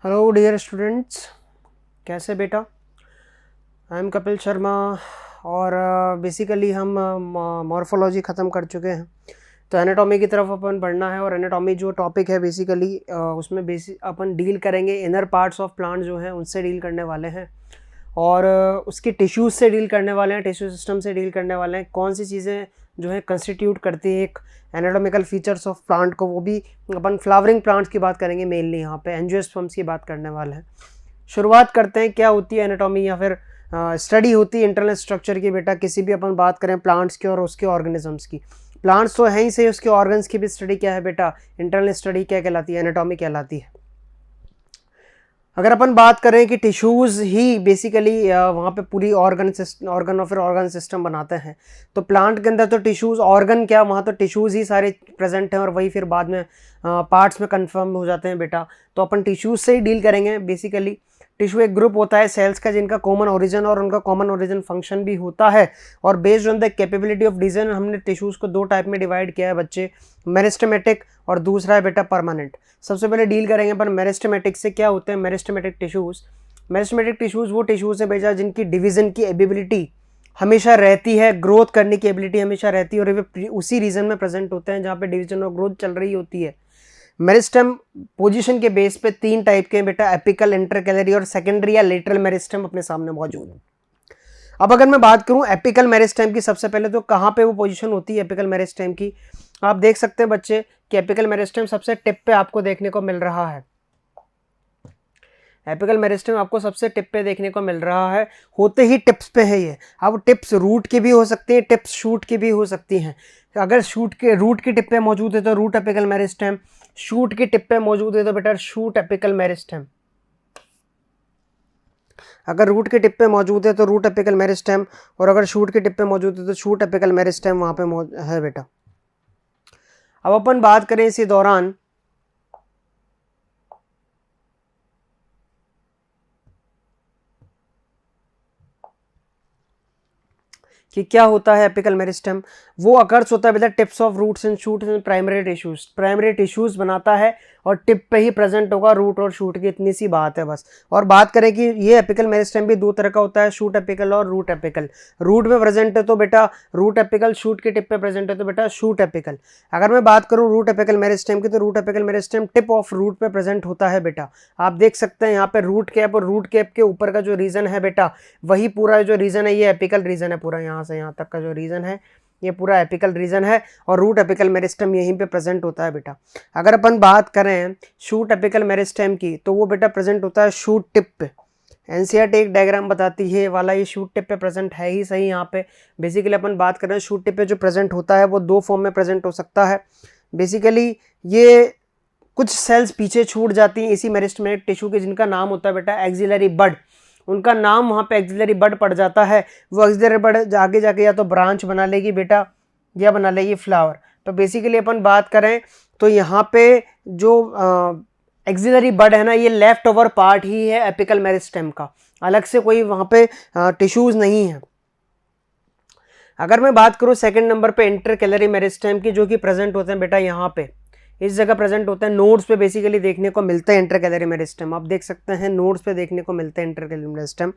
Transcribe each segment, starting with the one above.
Hello dear students, कैसे बेटा। I am Kapil Sharma और बेसिकली हम मॉर्फोलॉजी ख़त्म कर चुके हैं, तो एनाटॉमी की तरफ अपन बढ़ना है। और एनाटॉमी जो टॉपिक है बेसिकली उसमें अपन डील करेंगे इनर पार्ट्स ऑफ प्लांट जो हैं उनसे डील करने वाले हैं, और उसके टिश्यूज़ से डील करने वाले हैं, टिश्यू सिस्टम से डील करने वाले हैं। कौन सी चीज़ें जो है कंस्टिट्यूट करती है एक एनाटॉमिकल फीचर्स ऑफ प्लांट को, वो भी अपन फ्लावरिंग प्लांट्स की बात करेंगे मेनली। यहाँ पे एंजियोस्पर्म्स की बात करने वाले हैं। शुरुआत करते हैं, क्या होती है एनाटॉमी या फिर स्टडी होती है इंटरनल स्ट्रक्चर की बेटा। किसी भी अपन बात करें प्लांट्स की और उसके ऑर्गेनिजम्स की, प्लांट्स तो है ही सही, उसके ऑर्गन्स की भी स्टडी क्या है बेटा, इंटरनल स्टडी क्या कहलाती है, एनाटॉमी कहलाती है। अगर अपन बात करें कि टिश्यूज़ ही बेसिकली वहाँ पे पूरी ऑर्गन और फिर ऑर्गन सिस्टम बनाते हैं, तो प्लांट के अंदर तो टिश्यूज़ ऑर्गन क्या, वहाँ तो टिश्यूज़ ही सारे प्रेजेंट हैं और वही फिर बाद में पार्ट्स में कन्फर्म हो जाते हैं बेटा। तो अपन टिश्यूज़ से ही डील करेंगे बेसिकली। टिश्यू एक ग्रुप होता है सेल्स का जिनका कॉमन ओरिजिन और उनका कॉमन ओरिजिन फंक्शन भी होता है, और based on the capability of division हमने टिश्यूज़ को दो टाइप में डिवाइड किया है बच्चे, मेरिस्टेमेटिक और दूसरा है बेटा परमानेंट। सबसे पहले डील करेंगे अपन मेरिस्टेमेटिक से। क्या होते हैं मेरिस्टेमेटिक टिश्यूज़? मेरिस्टेमेटिक टिश्यूज़ वो टिश्यूज़ है बेटा जिनकी डिवीज़न की एबिलिटी हमेशा रहती है, ग्रोथ करने की एबिलिटी हमेशा रहती है, और वे उसी रीजन में प्रेजेंट होते हैं जहाँ पे डिवीजन और ग्रोथ चल रही होती है। मेरिस्टम पोजीशन के बेस पे तीन टाइप के हैं बेटा, एपिकल, इंटरकैलरी और सेकेंडरी या लेटरल मेरिस्टम अपने सामने मौजूद है। अब अगर मैं बात करूं एपिकल मेरिस्टम की, सबसे पहले तो कहाँ पे वो पोजीशन होती है एपिकल मेरिस्टम की, आप देख सकते हैं बच्चे कि एपिकल मेरिस्टम सबसे टिप पे आपको देखने को मिल रहा है। एपिकल मेरिस्टम आपको सबसे टिप पे देखने को मिल रहा है, होते ही टिप्स पे है ये। अब टिप्स रूट की भी हो सकती हैं, टिप्स शूट की भी हो सकती हैं। अगर रूट की टिप पे मौजूद है तो रूट एपिकल मेरिस्टम, शूट की टिप पे मौजूद है तो बेटा शूट एपिकल मेरिस्टम। अगर रूट की टिप पे मौजूद है तो रूट एपिकल मेरिस्टम, और अगर शूट की टिप पे मौजूद है तो शूट एपिकल मेरिस्टम वहां पे है बेटा। अब अपन बात करें इसी दौरान कि क्या होता है एपिकल मेरिस्टम। वो अकर्स होता है बेटा tips of roots and shoots and primary tissues, primary tissues बनाता है और टिप पे ही प्रेजेंट होगा रूट और शूट की, इतनी सी बात है बस। और बात करें कि ये एपिकल मेरिस्टम भी दो तरह का होता है, शूट एपिकल और रूट एपिकल। रूट में प्रेजेंट है तो बेटा रूट एपिकल, शूट की टिप पे प्रेजेंट है तो बेटा शूट एपिकल। अगर मैं बात करूँ रूट एपिकल मेरिस्टम की, तो root apical meristem tip of root पे प्रेजेंट होता है बेटा। आप देख सकते हैं यहाँ पे रूट कैप, और रूट कैप के ऊपर का जो रीजन है बेटा, वही पूरा जो रीजन है ये एपिकल रीजन है पूरा, यहाँ से यहाँ तक का जो रीजन है ये पूरा एपिकल रीजन है, और रूट एपिकल मेरिस्टम यहीं पे प्रेजेंट होता है बेटा। अगर अपन बात करें शूट एपिकल मेरिस्टम की, तो वो बेटा प्रेजेंट होता है शूट टिप पे। एनसीईआरटी एक डायग्राम बताती है वाला, ये शूट टिप पे प्रेजेंट है ही सही। यहाँ पे बेसिकली अपन बात करें शूट टिप पे जो प्रेजेंट होता है वो दो फॉर्म में प्रेजेंट हो सकता है। बेसिकली ये कुछ सेल्स पीछे छूट जाती हैं इसी मेरिस्टेमेटिक टिश्यू के, जिनका नाम होता है बेटा एक्सिलरी बड। उनका नाम वहाँ पे एक्सिलरी बड पड़ जाता है। वो एक्सिलरी बड आगे जाके या तो ब्रांच बना लेगी बेटा या बना लेगी फ्लावर। तो बेसिकली अपन बात करें तो यहाँ पे जो एक्सिलरी बड है ना, ये लेफ्ट ओवर पार्ट ही है एपिकल मेरिस्टेम का, अलग से कोई वहाँ पे टिश्यूज नहीं है। अगर मैं बात करूँ सेकंड नंबर पे इंटरकैलरी मेरिस्टेम की, जो कि प्रेजेंट होते हैं बेटा यहाँ पे इस जगह प्रेजेंट होता है, नोड्स पे बेसिकली देखने को मिलता है इंटरकैलरी मेरिस्टम। आप देख सकते हैं नोड्स पे देखने को मिलते हैं इंटरकैलरी मेरिस्टम,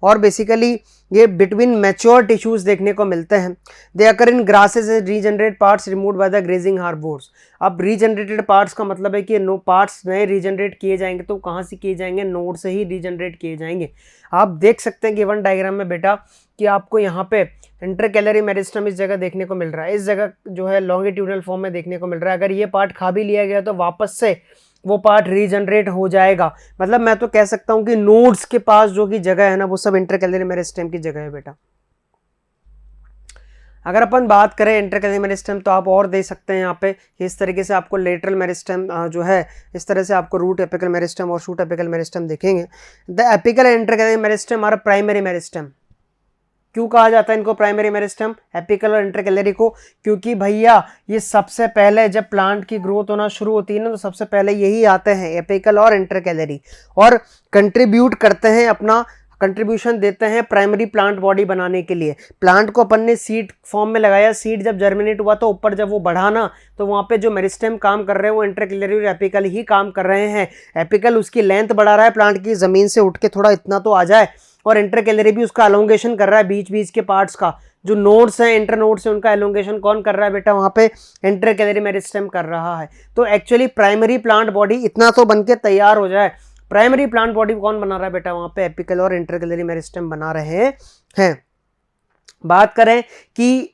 और बेसिकली ये बिटवीन मैच्योर टिश्यूज देखने को मिलते हैं। They occur in grasses and regenerate parts removed by the grazing herbivores. अब रीजनरेटेड पार्ट्स का मतलब है कि नो पार्ट्स नए रीजनरेट किए जाएंगे तो कहाँ से किए जाएंगे, नोड से ही रीजनरेट किए जाएंगे। आप देख सकते हैं गिवन डायग्राम में बेटा कि आपको यहाँ पे इंटरकैलरी मेरिस्टम इस जगह देखने को मिल रहा है, इस जगह जो है लॉन्गिट्यूडनल फॉर्म में देखने को मिल रहा है। अगर ये पार्ट खा भी लिया गया तो वापस से वो पार्ट रीजनरेट हो जाएगा। मतलब मैं तो कह सकता हूँ कि नोड्स के पास जो की जगह है ना, वो सब इंटरकैलरी मेरिस्टम की जगह है बेटा। अगर अपन बात करें इंटरकैलरी मेरिस्टम, तो आप और दे सकते हैं यहाँ पे इस तरीके से आपको लेटरल मेरिस्टम जो है, इस तरह से आपको रूट एपिकल मेरिस्टम और शूट एपिकल मेरिस्टम देखेंगे। The apical and intercalary meristem are primary meristem. क्यों कहा जाता है इनको प्राइमरी मेरिस्टम, एपिकल और इंटरकैलरी को? क्योंकि भैया ये सबसे पहले जब प्लांट की ग्रोथ होना शुरू होती है ना, तो सबसे पहले यही आते हैं एपिकल और इंटरकैलरी, और कंट्रीब्यूट करते हैं अपना कंट्रीब्यूशन देते हैं प्राइमरी प्लांट बॉडी बनाने के लिए। प्लांट को अपन ने सीड फॉर्म में लगाया, सीड जब जर्मिनेट हुआ तो ऊपर जब वो बढ़ा ना, तो वहाँ पे जो मेरिस्टेम काम कर रहे हैं वो इंटरक्लेरी और एपिकल ही काम कर रहे हैं। एपिकल उसकी लेंथ बढ़ा रहा है प्लांट की, जमीन से उठ के थोड़ा इतना तो आ जाए, और इंटरक्लेरी भी उसका एलोंगेशन कर रहा है बीच बीच के पार्ट्स का। जो नोड्स हैं, इंटर नोड्स हैं, उनका एलोंगेशन कौन कर रहा है बेटा? वहाँ पे इंटरक्लेरी मेरिस्टेम कर रहा है। तो एक्चुअली प्राइमरी प्लांट बॉडी इतना तो बन के तैयार हो जाए। प्राइमरी प्लांट बॉडी कौन बना रहा है बेटा? वहाँ पे एपिकल और इंटरक्लेरी मेरिस्टेम बना रहे हैं। बात करें कि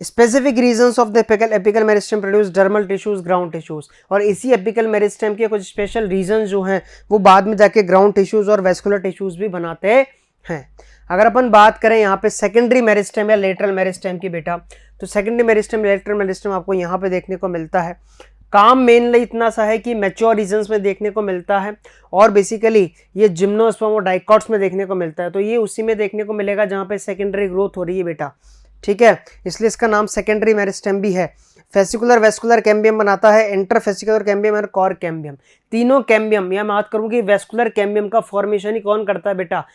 specific reasons of the apical meristem produce dermal tissues, ground tissues, और इसी एपिकल मेरिस्टेम के कुछ स्पेशल रीजंस जो हैं वो बाद में जाके ग्राउंड टिश्यूज और वेस्कुलर टिश्यूज भी बनाते हैं। अगर अपन बात करें यहाँ पे सेकेंडरी मेरिस्टेम या लेटरल मेरिस्टेम की बेटा, तो सेकेंडरी मेरिस्टेम, लेटरल मेरिस्टेम आपको यहाँ पे देखने को मिलता है। काम मेनली इतना सा है कि मैच्योर रीजन्स में देखने को मिलता है, और बेसिकली ये जिम्नोस्पर्म और डाइकॉट्स में देखने को मिलता है। तो ये उसी में देखने को मिलेगा जहाँ पे सेकेंडरी ग्रोथ हो रही है बेटा, ठीक है, इसलिए इसका नाम सेकेंडरी मेरिस्टेम भी है। फेसिकुलर वेस्कुलर कैम्बियम बनाता है, इंटरफेसिकुलर कैम्बियम और कॉर कैम्बियम। तीनों कैम्बियम, या बात करूँ कि वेस्कुलर कैम्बियम का फॉर्मेशन ही कौन करता है बेटा?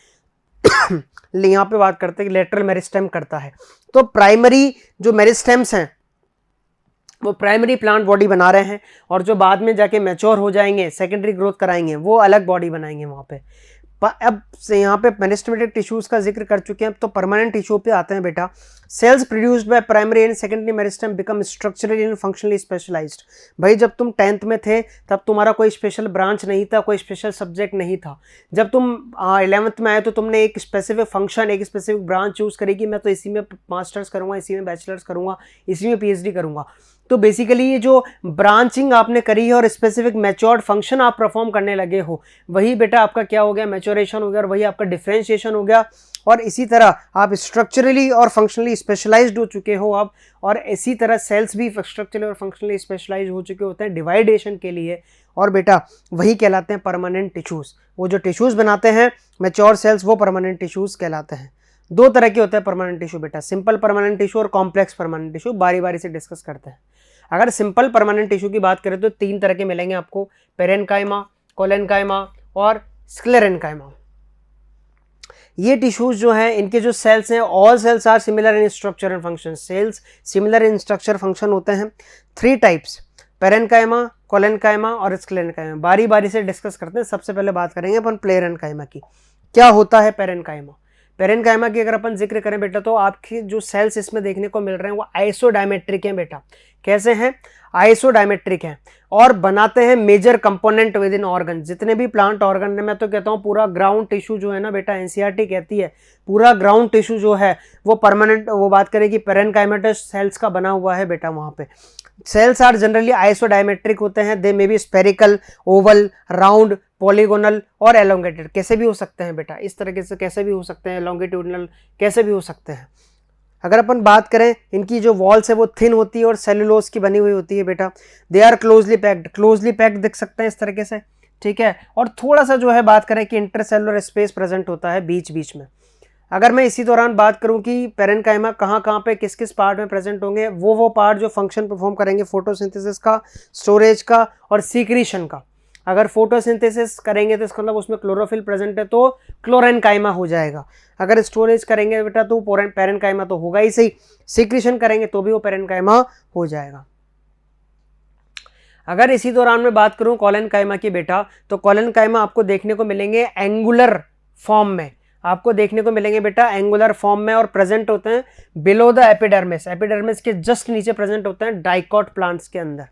यहाँ पे बात करते हैं कि लेटरल मेरिस्टेम करता है। तो प्राइमरी जो मेरिस्टेम्स हैं वो प्राइमरी प्लांट बॉडी बना रहे हैं, और जो बाद में जाके मैच्योर हो जाएंगे, सेकेंडरी ग्रोथ कराएंगे, वो अलग बॉडी बनाएंगे वहाँ पे। अब से यहाँ पे मेरिस्टेमेटिक टिश्यूज का जिक्र कर चुके हैं, तो परमानेंट टिश्यू पे आते हैं बेटा। Cells produced by primary and secondary meristem become structurally and functionally specialised. भाई जब तुम 10th में थे तब तुम्हारा कोई स्पेशल ब्रांच नहीं था, कोई स्पेशल सब्जेक्ट नहीं था। जब तुम 11th में आए तो तुमने एक स्पेसिफिक फंक्शन, एक स्पेसिफिक ब्रांच चूज करी कि मैं तो इसी में मास्टर्स करूँगा, इसी में बैचलर्स करूँगा, इसी में PhD करूँगा। तो बेसिकली ये जो ब्रांचिंग आपने करी है और स्पेसिफिक मैच्योर्ड फंक्शन आप परफॉर्म करने लगे हो, वही बेटा आपका क्या हो गया? मैच्योरेशन हो गया, और वही आपका डिफरेंशिएशन हो गया। और इसी तरह आप स्ट्रक्चरली और फंक्शनली स्पेशलाइज्ड हो चुके हो आप, और इसी तरह सेल्स भी स्ट्रक्चरली और फंक्शनली स्पेशलाइज हो चुके होते हैं डिवाइडेशन के लिए, और बेटा वही कहलाते हैं परमानेंट टिश्यूज। वो जो टिश्यूज बनाते हैं मैच्योर सेल्स, वो परमानेंट टिश्यूज कहलाते हैं। दो तरह के होते हैं परमानेंट टिश्यू बेटा, सिंपल परमानेंट टिश्यू और कॉम्प्लेक्स परमानेंट टिश्यू। बारी बारी से डिस्कस करते हैं। अगर सिंपल परमानेंट टिश्यू की बात करें तो 3 तरह के मिलेंगे आपको, पेरेन्काइमा, कोलेन्काइमा और स्क्लेरेन्काइमा। ये टिश्यूज जो हैं, इनके जो सेल्स हैं, all cells are similar in structure and function. Cells similar in structure function होते हैं। 3 टाइप्स, पेरेन्काइमा, कोलेन्काइमा और स्क्लेरेन्काइमा। बारी बारी से डिस्कस करते हैं। सबसे पहले बात करेंगे अपन पेरेन्काइमा की। क्या होता है पेरेन्काइमा? पेरेन्काइमा की अगर अपन जिक्र करें बेटा, तो आपकी जो सेल्स इसमें देखने को मिल रहे हैं वो आइसोडायमेट्रिक हैं बेटा। कैसे हैं? आइसोडायमेट्रिक हैं, और बनाते हैं major component within organ. जितने भी प्लांट ऑर्गन में, मैं तो कहता हूँ पूरा ग्राउंड टिश्यू जो है ना बेटा, NCERT कहती है पूरा ग्राउंड टिश्यू जो है वो परमानेंट, वो बात करें कि पेरेन्काइमेटस सेल्स का बना हुआ है बेटा। वहाँ पे सेल्स आर जनरली आइसोडायमेट्रिक होते हैं। They may be spherical, oval, round, polygonal और एलोंगेटेड। कैसे भी हो सकते हैं बेटा, इस तरीके से कैसे भी हो सकते हैं, लॉन्गिट्यूडनल कैसे भी हो सकते हैं। अगर अपन बात करें, इनकी जो वॉल्स है वो थिन होती है और सेलुलोज की बनी हुई होती है बेटा। दे आर क्लोजली पैक्ड देख सकते हैं इस तरीके से, ठीक है। और थोड़ा सा जो है बात करें कि इंटरसेलुलर स्पेस प्रेजेंट होता है बीच बीच में। अगर मैं इसी दौरान बात करूं कि पेरेन्काइमा कहाँ कहाँ पे किस किस पार्ट में प्रेजेंट होंगे, वो पार्ट जो फंक्शन परफॉर्म करेंगे फोटोसिंथेसिस का, स्टोरेज का और सीक्रीशन का। अगर फोटोसिंथेसिस करेंगे तो इसका मतलब उसमें क्लोरोफिल प्रेजेंट है तो क्लोरेन्काइमा हो जाएगा। अगर स्टोरेज करेंगे बेटा तो पेरेन्काइमा तो होगा ही सही। सीक्रीशन करेंगे तो भी वो पेरेन्काइमा हो जाएगा। अगर इसी दौरान मैं बात करूं कोलेन्काइमा की बेटा, तो कोलेन्काइमा आपको देखने को मिलेंगे एंगुलर फॉर्म में, आपको देखने को मिलेंगे बेटा एंगुलर फॉर्म में, और प्रेजेंट होते हैं बिलो द एपिडर्मिस। एपिडर्मिस के जस्ट नीचे प्रेजेंट होते हैं डाइकॉट प्लांट्स के अंदर।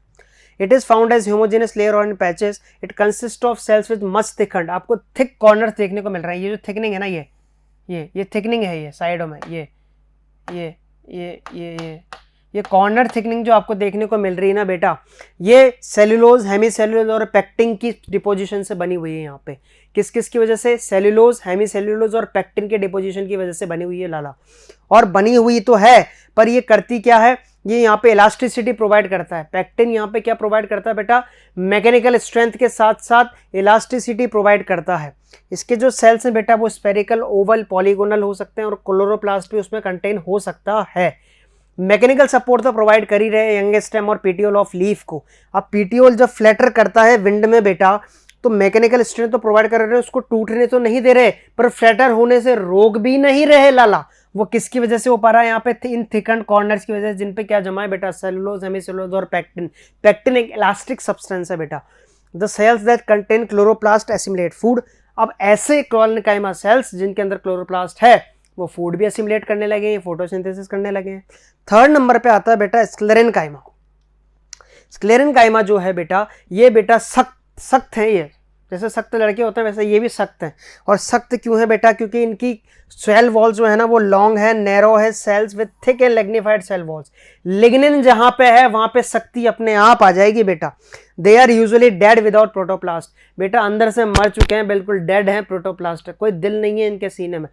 It is found as homogenous layer और in patches. It consist of cells with much thickened. आपको थिक कॉर्नर देखने को मिल रहा है। ये जो थिकनिंग है ना, ये थिकनिंग है, ये साइडों में ये कॉर्नर थिकनिंग जो आपको देखने को मिल रही है ना बेटा, ये सेल्यूलोज, हेमीसेल्यूलोज और पेक्टिन की डिपोजिशन से बनी हुई है। यहाँ पे किस किस की वजह से? सेल्यूलोज, हेमीसेल्यूलोज और पेक्टिन के डिपोजिशन की वजह से बनी हुई है लाला। और बनी हुई तो है, पर ये करती क्या है? ये यहाँ पे इलास्टिसिटी प्रोवाइड करता है। पेक्टिन यहाँ पे क्या प्रोवाइड करता है बेटा? मैकेनिकल स्ट्रेंथ के साथ साथ इलास्टिसिटी प्रोवाइड करता है। इसके जो सेल्स हैं बेटा वो स्पेरिकल, ओवल, पॉलीगोनल हो सकते हैं, और क्लोरोप्लास्ट भी उसमें कंटेन हो सकता है। मैकेनिकल सपोर्ट तो प्रोवाइड कर ही रहे यंग स्टेम और पीटियोल ऑफ लीफ को। अब पीटियोल जब फ्लैटर करता है विंड में बेटा, तो मैकेनिकल स्ट्रेंथ तो प्रोवाइड कर रहे हैं, उसको टूटने तो नहीं दे रहे, पर फ्लैटर होने से रोक भी नहीं रहे लाला। वो किसकी वजह से हो पा रहा है यहाँ पे? इन थिकंड कॉर्नर्स की वजह से, जिन पे क्या जमा है बेटा? सेलुलोज, हेमीसेलुलोज और पैक्टिन। पैक्टिन एक इलास्टिक सब्सटेंस है बेटा। The cells that contain chloroplast assimilate food. अब ऐसे क्लोरेनकाइमा सेल्स जिनके अंदर क्लोरोप्लास्ट है वो फूड भी एसिमुलेट करने लगे हैं, फोटोसिंथेसिस करने लगे हैं। थर्ड नंबर पे आता है बेटा स्क्लेरेनकाइमा। स्क्लेरेनकाइमा जो है बेटा, ये बेटा सख्त है। ये जैसे सख्त लड़के होते हैं वैसे ये भी सख्त हैं। और सख्त क्यों है बेटा? क्योंकि इनकी सेल वॉल्स जो है ना वो लॉन्ग है, नैरो है, cells with thick and lignified cell walls. Lignin जहां पे है वहां पे शक्ति अपने आप आ जाएगी बेटा। They are usually dead without protoplast. बेटा अंदर से मर चुके हैं, बिल्कुल डेड हैं, प्रोटोप्लास्ट है, कोई दिल नहीं है इनके सीने में।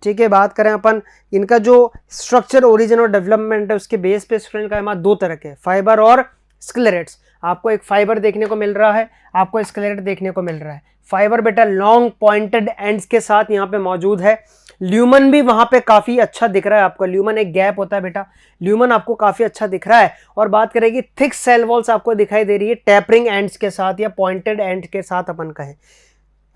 ठीक है, बात करें अपन इनका जो स्ट्रक्चर, ओरिजिन और डेवलपमेंट है, उसके बेस पे स्क्लेरेनकाइमा दो तरह के, फाइबर और स्क्लेरेट्स। आपको एक फाइबर देखने को मिल रहा है, आपको स्क्लेरेट देखने को मिल रहा है। फाइबर बेटा लॉन्ग पॉइंटेड एंड्स के साथ यहाँ पे मौजूद है। ल्यूमन भी वहां पे काफी अच्छा दिख रहा है आपको। ल्यूमन एक गैप होता है बेटा, ल्यूमन आपको काफी अच्छा दिख रहा है। और बात करेगी थिक सेल वॉल्स आपको दिखाई दे रही है टैपरिंग एंड्स के साथ या पॉइंटेड एंड के साथ अपन कहें।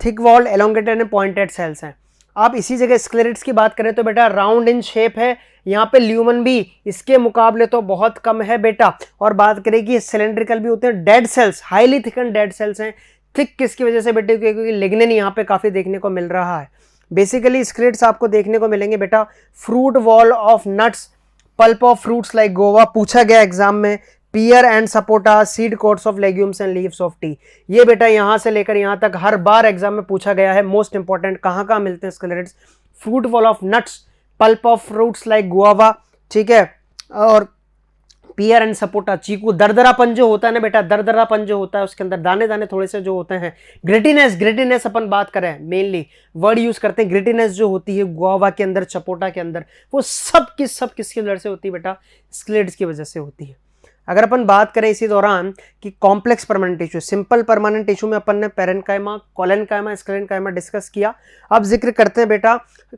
Thick walled, elongated and pointed cells हैं। आप इसी जगह स्क्लेरेट्स की बात करें तो बेटा राउंड इन शेप है। यहाँ पे ल्यूमन भी इसके मुकाबले तो बहुत कम है बेटा। और बात करें कि सिलेंड्रिकल भी होते हैं, dead cells, highly thicken dead cells हैं। थिक किसकी वजह से बेटे? क्योंकि लिग्निन यहाँ पे काफी देखने को मिल रहा है। बेसिकली स्क्लेरेट्स आपको देखने को मिलेंगे बेटा fruit wall of nuts, pulp of fruits like guava, पूछा गया एग्जाम में। Pear and sapota, seed coats of legumes and leaves of tea. ये बेटा यहां से लेकर यहां तक हर बार एग्जाम में पूछा गया है। मोस्ट इंपॉर्टेंट कहां कहां मिलते हैं sclereids? Fruit wall of nuts, pulp of fruits like guava, ठीक है, और पियर एंड सपोटा, चीकू। दरदरापन जो होता है ना बेटा, दरदरापन जो होता है उसके अंदर दाने दाने थोड़े से जो होते हैं। ग्रिटीनेस, ग्रिटीनेस अपन बात करें मेनली वर्ड यूज करते हैं। ग्रिटीनेस जो होती है गुआवा के अंदर, सपोटा के अंदर, वो सब किसकी वजह से होती है बेटा? स्क्लेरेट्स की वजह से होती है। अगर अपन बात करें इसी दौरान कि complex permanent tissue, simple permanent tissue में अपन ने पेरेन्काइमा, कोलेनकाइमा, स्क्लेरेनकाइमा डिस्कस किया। अब जिक्र करते हैं बेटा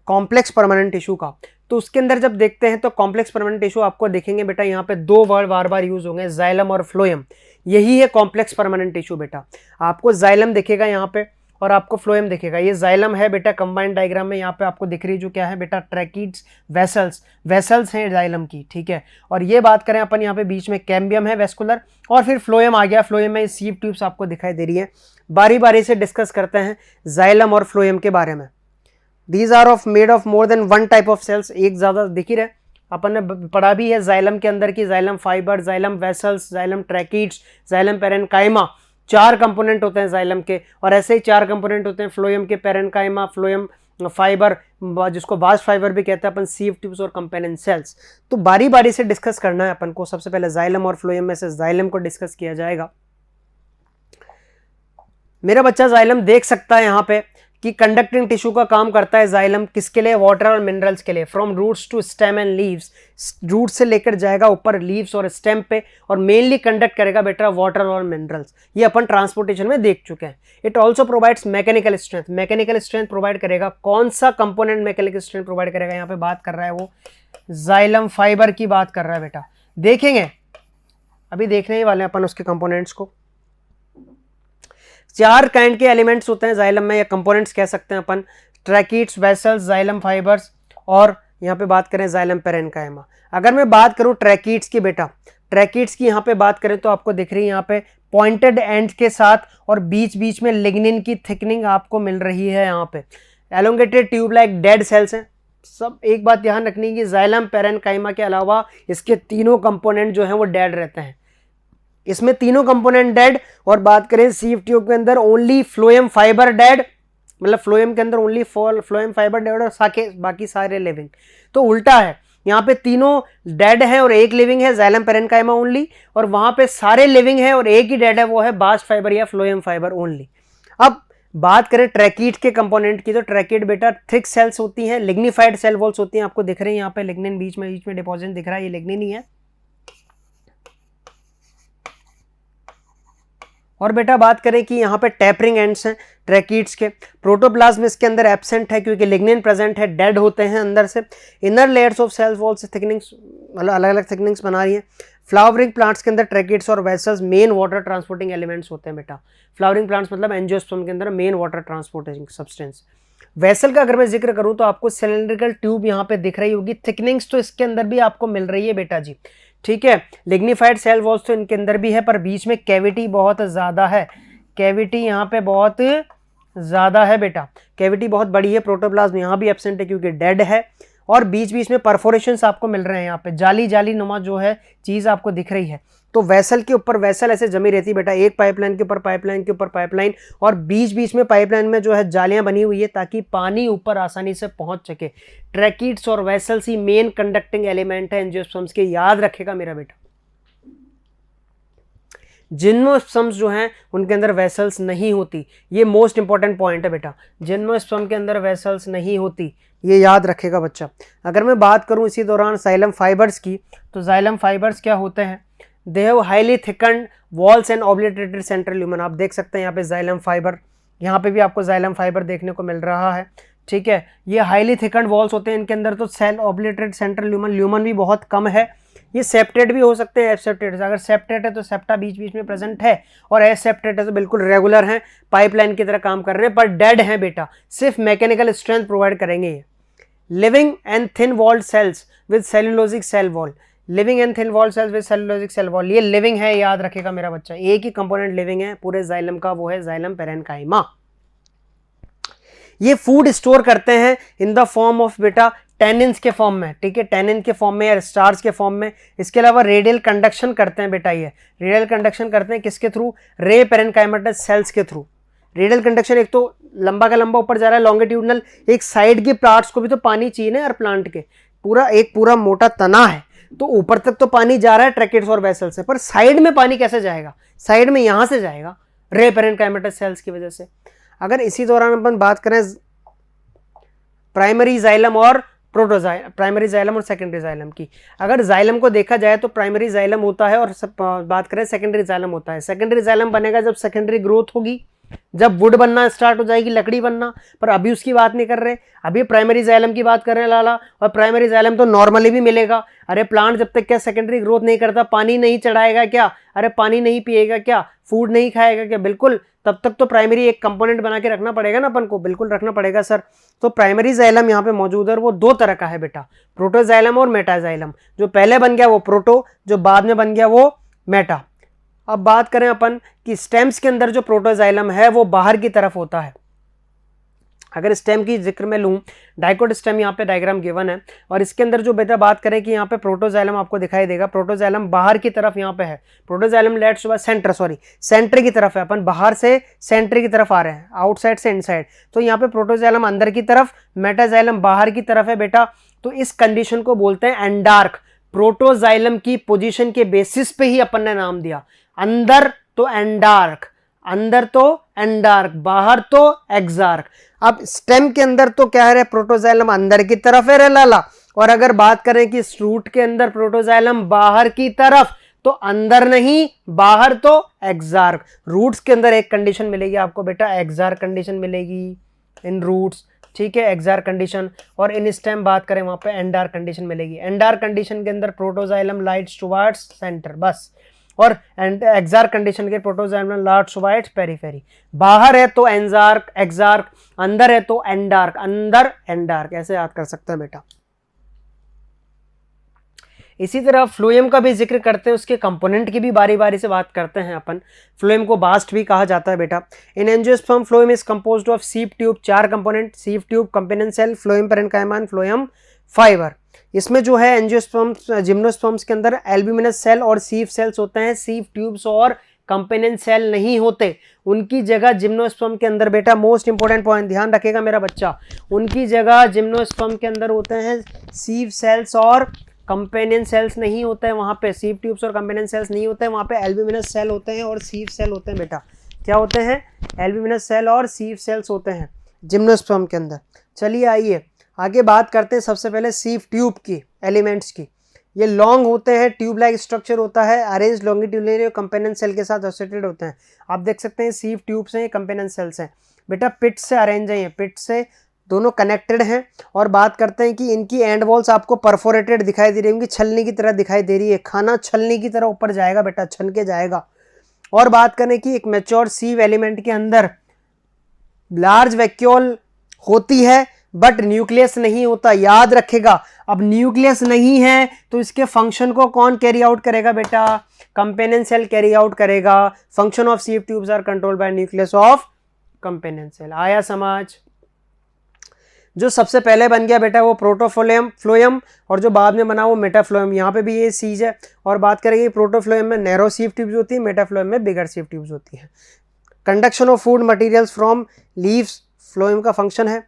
कॉम्प्लेक्स परमानेंट टिश्यू का। तो उसके अंदर जब देखते हैं तो कॉम्प्लेक्स परमानेंट टिश्यू आपको देखेंगे बेटा यहाँ पे दो वर्ड बार बार यूज होंगे, जाइलम और फ्लोएम। यही है कॉम्प्लेक्स परमानेंट टिश्यू बेटा। आपको जाइलम दिखेगा यहाँ पे और आपको फ्लोएम दिखेगा। ये जाइलम है बेटा कंबाइंड डायग्राम में, यहाँ पे आपको दिख रही है जो क्या है बेटा? ट्रैकीड्स, वेसल्स, वेसल्स हैं जाइलम की, ठीक है। और ये बात करें अपन यहाँ पे बीच में कैम्बियम है वेस्कुलर, और फिर फ्लोएम आ गया। फ्लोएम में सीव ट्यूब्स आपको दिखाई दे रही है। बारी बारी से डिस्कस करते हैं जाइलम और फ्लोएम के बारे में। These are of made of more than one type of cells. एक ज्यादा दिख ही रहे, अपन ने पढ़ा भी है जाइलम के अंदर की xylem fibre, xylem vessels, xylem tracheids, xylem parenchyma. 4 component होते हैं जाइलम के, और ऐसे ही 4 कंपोनेंट होते हैं फ्लोएम के, पेरेन्काइमा, फ्लोएम फाइबर, जिसको बास्ट फाइबर भी कहते हैं अपन, सीव ट्यूब्स और कंपेनियन सेल्स। तो बारी बारी से डिस्कस करना है अपन को। सबसे पहले जाइलम और फ्लोएम में से जाइलम को डिस्कस किया जाएगा। मेरा बच्चा जाइलम देख सकता है यहाँ पे कि कंडक्टिंग टिश्यू का काम करता है जाइलम। किसके लिए? वाटर और मिनरल्स के लिए। From roots to stem and leaves, root से लेकर जाएगा ऊपर लीव्स और स्टेम पे, और मेनली कंडक्ट करेगा बेटा वाटर और मिनरल्स। ये अपन ट्रांसपोर्टेशन में देख चुके हैं। It also provides mechanical strength. Mechanical strength provide करेगा। कौन सा कंपोनेंट मैकेनिकल स्ट्रेंथ प्रोवाइड करेगा? यहाँ पे बात कर रहा है वो जाइलम फाइबर की बात कर रहा है बेटा। देखेंगे, अभी देखने ही वाले हैं अपन उसके कंपोनेंट्स को। 4 काइंड के एलिमेंट्स होते हैं जाइलम में, या कंपोनेंट्स कह सकते हैं अपन। ट्रैकीड्स, वेसल्स, जाइलम फाइबर्स, और यहाँ पे बात करें जाइलम पेरेन्काइमा। अगर मैं बात करूँ ट्रैकीड्स की बेटा, ट्रैकीड्स की यहाँ पे बात करें तो आपको दिख रही है यहाँ पे पॉइंटेड एंड के साथ, और बीच बीच में लिग्निन की थिकनिंग आपको मिल रही है। यहाँ पे elongated tube like dead cells हैं। सब एक बात ध्यान रखनी है, जाइलम पेरेन्काइमा के अलावा इसके तीनों कंपोनेंट जो हैं वो डेड रहते हैं। इसमें तीनों कंपोनेंट डेड। और बात करें सीव ट्यूब के अंदर ओनली फ्लोएम फाइबर डेड, मतलब फ्लोएम के अंदर ओनली फ्लोएम फाइबर डेड और बाकी सारे लिविंग। तो उल्टा है, यहाँ पे तीनों डेड है और एक लिविंग है, जाइलम पेरेन्काइमा ओनली, और वहां पे सारे लिविंग है और एक ही डेड है, वो है बास्ट फाइबर या फ्लोएम फाइबर ओनली। अब बात करें ट्रैकीड के कंपोनेंट की, तो ट्रैकीड बेटा थिक सेल्स होती हैं, लिग्निफाइड सेल वॉल्स होती हैं। आपको दिख रही है यहाँ पे लिग्निन बीच में डिपॉजिट दिख रहा है, ये लिग्निन ही है। और बेटा बात करें कि यहाँ पे टैपरिंग एंड्स हैं ट्रैकीड्स के। प्रोटोप्लाज्म इसके अंदर एब्सेंट है क्योंकि लिग्निन प्रेजेंट है, डेड होते हैं अंदर से। Inner layers of cell wall से थिकनिंग्स, मतलब अलग अलग थिकनिंग्स बना रही है। फ्लावरिंग प्लांट्स के अंदर ट्रैकिड्स और vessels main water transporting elements होते हैं बेटा। फ्लावरिंग प्लांट्स मतलब एंजियोस्पर्म के अंदर main water transporting substance. Vessel का अगर मैं जिक्र करूं तो आपको सिलेंड्रिकल ट्यूब यहाँ पे दिख रही होगी, थिकनिंग्स तो इसके अंदर भी आपको मिल रही है बेटा जी, ठीक है। लिग्निफाइड सेल वॉल्स तो इनके अंदर भी है, पर बीच में कैविटी बहुत ज्यादा है, कैविटी यहाँ पे बहुत ज्यादा है बेटा, कैविटी बहुत बड़ी है। प्रोटोप्लाज्म यहाँ भी एब्सेंट है क्योंकि डेड है, और बीच बीच में परफोरेशंस आपको मिल रहे हैं, यहाँ पे जाली जाली नुमा जो है चीज आपको दिख रही है। तो वेसल के ऊपर वेसल ऐसे जमी रहती है बेटा, एक पाइपलाइन के ऊपर पाइपलाइन के ऊपर पाइपलाइन, और बीच बीच में पाइपलाइन में जो है जालियां बनी हुई है ताकि पानी ऊपर आसानी से पहुंच सके। ट्रैकिड्स और वेसल्स ही मेन कंडक्टिंग एलिमेंट है एंजियोस्पर्म्स के, याद रखेगा मेरा बेटा। जिम्नोस्पर्म्स जो हैं उनके अंदर वेसल्स नहीं होती, ये मोस्ट इंपॉर्टेंट पॉइंट है बेटा, जिम्नोस्पर्म के अंदर वेसल्स नहीं होती, ये याद रखेगा बच्चा। अगर मैं बात करूं इसी दौरान जाइलम फाइबर्स की, तो जाइलम फाइबर्स क्या होते हैं, they have highly thickened walls and obliterated central lumen. आप देख सकते हैं यहाँ पे जाइलम फाइबर, यहाँ पे भी आपको जाइलम फाइबर देखने को मिल रहा है, ठीक है। ये हाईली थिकन्ड वॉल्स होते हैं इनके अंदर, तो cell obliterated central lumen, lumen भी बहुत कम है। ये सेप्टेट भी हो सकते हैं, एसेप्टेट, अगर सेप्टेट है तो सेप्टा बीच बीच में प्रेजेंट है, और एसेप्टेट है तो बिल्कुल रेगुलर हैं, पाइपलाइन की तरह काम कर रहे हैं, पर डेड हैं बेटा, सिर्फ मैकेनिकल स्ट्रेंथ प्रोवाइड करेंगे ये। Living and thin walled cells with cellulosic cell wall, living and thin walled cells with cellulosic cell wall, ये लिविंग है, याद रखेगा मेरा बच्चा, एक ही कंपोनेंट लिविंग है पूरे जाइलम का, वो है जाइलम पेरेन्काइमा। ये फूड स्टोर करते हैं इन द फॉर्म ऑफ बेटा टेनिन्स के फॉर्म में, ठीक है, टेनिन के फॉर्म में या स्टार्च के फॉर्म में। इसके अलावा रेडियल कंडक्शन करते हैं बेटा, ये रेडियल कंडक्शन करते हैं किसके थ्रू, रे पेरेन्काइमेटस सेल्स के थ्रू। रेडियल कंडक्शन एक तो लंबा का लंबा ऊपर जा रहा है लॉन्गिट्यूडनल, एक साइड के पार्ट्स को भी तो पानी चाहिए ना यार, प्लांट के पूरा मोटा तना है तो ऊपर तक तो पानी जा रहा है ट्रैकिड्स और वेसल से, पर साइड में पानी कैसे जाएगा, साइड में यहां से जाएगा रे पेरेन्काइमेटस सेल्स की वजह से। अगर इसी दौरान अपन बात करें प्राइमरी जाइलम और प्राइमरी जाइलम और सेकेंडरी जाइलम की, अगर जाइलम को देखा जाए तो प्राइमरी जाइलम होता है, और बात करें सेकेंडरी जाइलम होता है। सेकेंडरी जाइलम बनेगा जब सेकेंडरी ग्रोथ होगी, जब वुड बनना स्टार्ट हो जाएगी, लकड़ी बनना, पर अभी उसकी बात नहीं कर रहे, अभी प्राइमरी जाइलम की बात कर रहे हैं लाला। और प्राइमरी जाइलम तो नॉर्मली भी मिलेगा, अरे प्लांट जब तक क्या सेकेंडरी ग्रोथ नहीं करता, पानी नहीं चढ़ाएगा क्या, अरे पानी नहीं पिएगा क्या, फूड नहीं खाएगा क्या, बिल्कुल, तब तक तो प्राइमरी एक कंपोनेंट बना के रखना पड़ेगा ना अपन को, बिल्कुल रखना पड़ेगा सर। तो प्राइमरी जाइलम यहाँ पे मौजूद है, और वो दो तरह का है बेटा, प्रोटोजाइलम और मेटाजाइलम। जो पहले बन गया वो प्रोटो, जो बाद में बन गया वो मेटा। अब बात करें अपन कि स्टेम्स के अंदर जो प्रोटोजाइलम है वो बाहर की तरफ होता है। अगर स्टेम की जिक्र में लूं, डाइकोट स्टेम यहाँ पे डायग्राम गिवन है, और इसके अंदर जो बेटा बात करें कि यहाँ पे प्रोटोजाइलम आपको दिखाई देगा, प्रोटोजाइलम बाहर की तरफ यहाँ पे है, प्रोटोजाइलम लेट्स सेंटर की तरफ है, अपन बाहर से सेंटर की तरफ आ रहे हैं, आउटसाइड से इनसाइड, तो यहाँ पे प्रोटोजाइलम अंदर की तरफ, मेटाजाइलम बाहर की तरफ है बेटा। तो इस कंडीशन को बोलते हैं एंडार्क। प्रोटोजाइलम की पोजीशन के बेसिस पे ही अपन ने नाम दिया, अंदर तो एंडार्क, अंदर तो एंडार्क, बाहर तो एक्सार्क। अब स्टेम के अंदर तो क्या है, प्रोटोजाइलम अंदर की तरफ है रे लाला, और अगर बात करें कि रूट के अंदर प्रोटोजाइलम बाहर की तरफ, तो अंदर नहीं बाहर तो एक्सार्क। रूट्स के अंदर एक कंडीशन मिलेगी आपको बेटा, एक्सार्क कंडीशन मिलेगी इन रूट्स, ठीक है, एक्सार्क कंडीशन, और इन स्टेम बात करें वहां पे एंडार्क कंडीशन मिलेगी। एंडार्क कंडीशन के अंदर प्रोटोजाइलम लाइट्स टुवर्ड्स सेंटर बस, और एक्सार्क कंडीशन के प्रोटोजाइलम लाइट्स टुवर्ड्स पेरिफेरी। बाहर है तो एंजार्क एक्सार्क, अंदर है तो एंडार्क अंदर एंडार्क, ऐसे याद कर सकते हैं बेटा। इसी तरह फ्लोएम का भी जिक्र करते हैं, उसके कंपोनेंट की भी बारी बारी से बात करते हैं अपन। फ्लोएम को बास्ट भी कहा जाता है बेटा। In angiosperm phloem is composed of sieve tube, 4 component, sieve tube, companion cell, phloem parenchyma, phloem fibre. इसमें जो है एंजियोस्पर्म्स जिम्नोस्पर्म्स के अंदर एल्ब्यूमिनस सेल और सीप सेल्स होते हैं, सीप ट्यूब्स और कंपेनियन सेल नहीं होते, उनकी जगह जिम्नोस्पर्म के अंदर बेटा, मोस्ट इंपॉर्टेंट पॉइंट ध्यान रखेगा मेरा बच्चा, उनकी जगह जिम्नोस्पर्म के अंदर होते हैं सीप सेल्स और कंपेनियन सेल्स नहीं होते हैं, वहां पे सीप ट्यूब्स और कंपेनियन सेल्स नहीं होते हैं, वहां पे एल्ब्यूमिनस सेल होते हैं और सीप सेल होते हैं बेटा। क्या होते हैं, एल्ब्यूमिनस सेल और सीप सेल्स होते हैं जिम्नोस्पर्म के अंदर। चलिए आइए आगे बात करते हैं सबसे पहले सीप ट्यूब की, एलिमेंट्स की। ये लॉन्ग होते हैं, ट्यूब लाइक स्ट्रक्चर होता है, अरेंज लॉन्गिट्यूडनली कंपेनियन सेल के साथ एसोसिएटेड होते हैं। आप देख सकते हैं सीप ट्यूब्स हैं, कंपेनियन सेल्स हैं बेटा, पिट से अरेंज है, पिट से दोनों कनेक्टेड हैं। और बात करते हैं कि इनकी एंड वॉल्स आपको परफोरेटेड दिखाई दे रही होंगी, छलनी की तरह दिखाई दे रही है। खाना छलनी की तरह ऊपर जाएगा बेटा, छन के जाएगा। और बात करें कि एक मैच्योर सीव एलिमेंट के अंदर लार्ज वैक्यूल होती है बट न्यूक्लियस नहीं होता, याद रखेगा। अब न्यूक्लियस नहीं है तो इसके फंक्शन को कौन कैरी आउट करेगा बेटा? कंपेनियन सेल कैरी आउट करेगा। Function of sieve tubes are controlled by nucleus of companion cell. आया समझ? जो सबसे पहले बन गया बेटा वो प्रोटोफ्लोएम फ्लोएम, और जो बाद में बना वो मेटाफ्लोएम। यहाँ पे भी ये चीज है। और बात करेंगे प्रोटोफ्लोएम में नैरो सीव ट्यूब्स होती है, मेटाफ्लोएम में बिगर सीव ट्यूब्स होती है। Conduction of food materials from leaves phloem का फंक्शन है।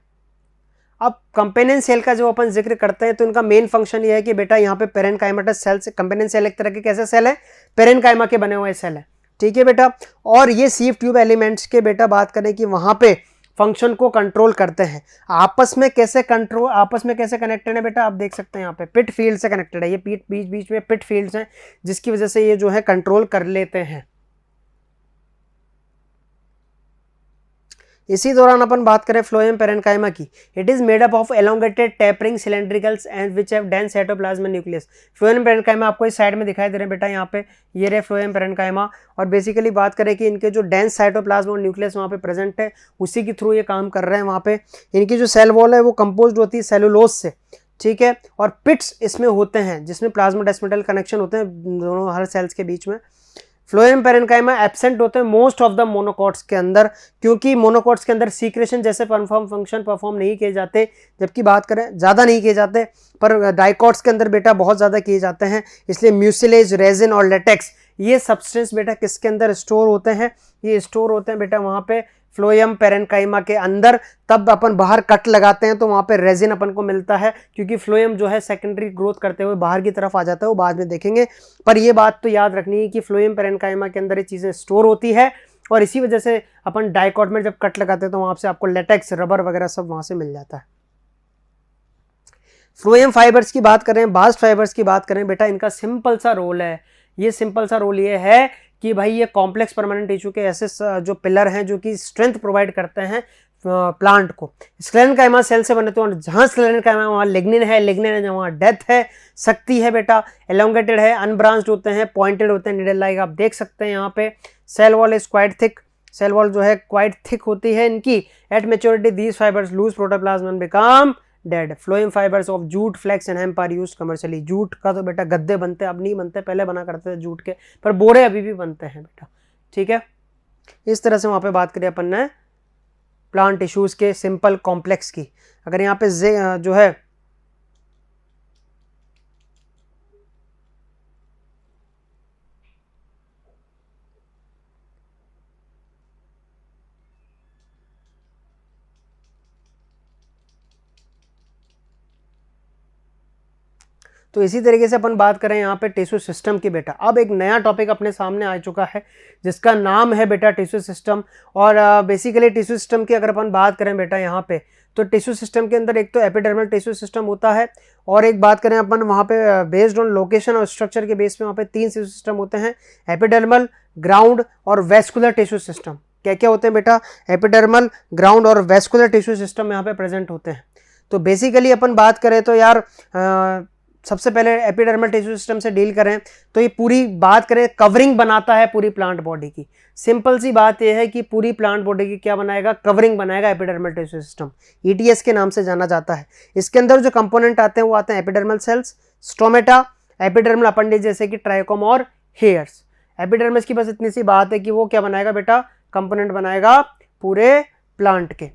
अब कंपेनियन सेल का जो अपन जिक्र करते हैं तो इनका मेन फंक्शन ये है कि बेटा यहाँ पे पेरेनकाइमेटस सेल से, कंपेनियन सेल एक तरह के कैसे सेल है? पेरेनकाइमा के बने हुए सेल है, ठीक है बेटा। और ये सीव ट्यूब एलिमेंट्स के बेटा बात करें कि वहां पे फंक्शन को कंट्रोल करते हैं। आपस में कैसे कनेक्टेड है बेटा? आप देख सकते हैं यहाँ पे पिट फील्ड से कनेक्टेड है। ये पीठ बीच बीच में पिट फील्ड्स हैं जिसकी वजह से ये जो है कंट्रोल कर लेते हैं। इसी दौरान अपन बात करें फ्लोएम पेरेनकाइमा की, it is made up of elongated tapering cylindricals and which have dense cytoplasm nucleus. Phloem parenchyma आपको इस साइड में दिखाई दे रहे हैं बेटा, यहाँ पे ये रहे फ्लोएम पेरेनकाइमा। और बेसिकली बात करें कि इनके जो डेंस साइटोप्लाज्म और न्यूक्लियस वहाँ पे प्रेजेंट है, उसी के थ्रू ये काम कर रहे हैं। वहाँ पे इनकी जो सेल वॉल है वो कंपोज होती है सेलुलोज से, ठीक है। और पिट्स इसमें होते हैं जिसमें प्लाज्मोडेस्माटल कनेक्शन होते हैं दोनों हर सेल्स के बीच में। फ्लोएम पेरेनकाइमा एब्सेंट होते हैं मोस्ट ऑफ द मोनोकॉट्स के अंदर, क्योंकि मोनोकॉट्स के अंदर सीक्रेशन जैसे फंक्शन परफॉर्म नहीं किए जाते, जबकि बात करें ज़्यादा नहीं किए जाते, पर डाइकॉट्स के अंदर बेटा बहुत ज़्यादा किए जाते हैं। इसलिए म्यूसिलेज, रेजिन और लेटेक्स ये सब्सटेंस बेटा किसके अंदर स्टोर होते हैं? ये स्टोर होते हैं बेटा वहाँ पे फ्लोएम पेरेनकाइमा के अंदर। तब अपन बाहर कट लगाते हैं तो वहाँ पे रेजिन अपन को मिलता है, क्योंकि फ्लोएम जो है सेकेंडरी ग्रोथ करते हुए बाहर की तरफ आ जाता है, वो बाद में देखेंगे। पर ये बात तो याद रखनी है कि फ्लोएम पेरेनकाइमा के अंदर ये चीज़ें स्टोर होती है, और इसी वजह से अपन डाइकॉट में जब कट लगाते हैं तो वहाँ से आपको लेटेक्स, रबर वगैरह सब वहाँ से मिल जाता है। फ्लोएम फाइबर्स की बात करें, बास्ट फाइबर्स की बात करें बेटा, इनका सिंपल सा रोल है। ये सिंपल सा रोल ये है कि भाई ये कॉम्प्लेक्स परमानेंट टिश्यू के ऐसे जो पिलर हैं जो कि स्ट्रेंथ प्रोवाइड करते हैं प्लांट को। स्क्लेरेनकाइमा सेल से बने तो जहाँ स्क्लेरेनकाइमा वहाँ लिग्निन है, लिग्निन है वहाँ डेथ है, शक्ति है बेटा, एलोंगेटेड है, अनब्रांच्ड होते हैं, पॉइंटेड होते हैं, निडल लाइक आप देख सकते हैं यहाँ पे। Cell wall is quite thick, cell wall जो है क्वाइट थिक होती है इनकी। At maturity these fibres lose protoplasm and become dead. Phloem fibres of jute, flax and hemp are used commercially. Jute का तो बेटा गद्दे बनते हैं, अब नहीं बनते, पहले बना करते थे जूट के, पर बोरे अभी भी बनते हैं बेटा, ठीक है। इस तरह से वहाँ पे बात करें अपन ने प्लांट टिश्यूज के सिंपल कॉम्प्लेक्स की। अगर यहाँ पे जो है तो इसी तरीके से अपन बात करें यहाँ पे टिश्यू सिस्टम की बेटा। अब एक नया टॉपिक अपने सामने आ चुका है जिसका नाम है बेटा टिश्यू सिस्टम। और बेसिकली टिश्यू सिस्टम की अगर अपन बात करें बेटा यहाँ पे, तो टिश्यू सिस्टम के अंदर एक तो एपिडर्मल टिश्यू सिस्टम होता है, और एक बात करें अपन वहाँ पे बेस्ड ऑन लोकेशन और स्ट्रक्चर के बेस पे वहाँ पे 3 टिश्यू सिस्टम होते हैं, एपिडर्मल, ग्राउंड और वेस्कुलर टिश्यू सिस्टम। क्या क्या होते हैं बेटा? एपिडर्मल, ग्राउंड और वेस्कुलर टिश्यू सिस्टम यहाँ पे प्रेजेंट होते हैं। तो बेसिकली अपन बात करें तो यार सबसे पहले एपिडर्मल टिश्यू सिस्टम से डील करें तो ये पूरी बात करें कवरिंग बनाता है पूरी प्लांट बॉडी की। सिंपल सी बात यह है कि पूरी प्लांट बॉडी की क्या बनाएगा? कवरिंग बनाएगा एपिडर्मल टिश्यू सिस्टम, ईटीएस के नाम से जाना जाता है। इसके अंदर जो कंपोनेंट आते हैं वो आते हैं epidermal cells, stomata, epidermal appendage जैसे कि ट्राइकोम और हेयर्स। एपिडर्मिस की बस इतनी सी बात है कि वो क्या बनाएगा बेटा? कंपोनेंट बनाएगा पूरे प्लांट के।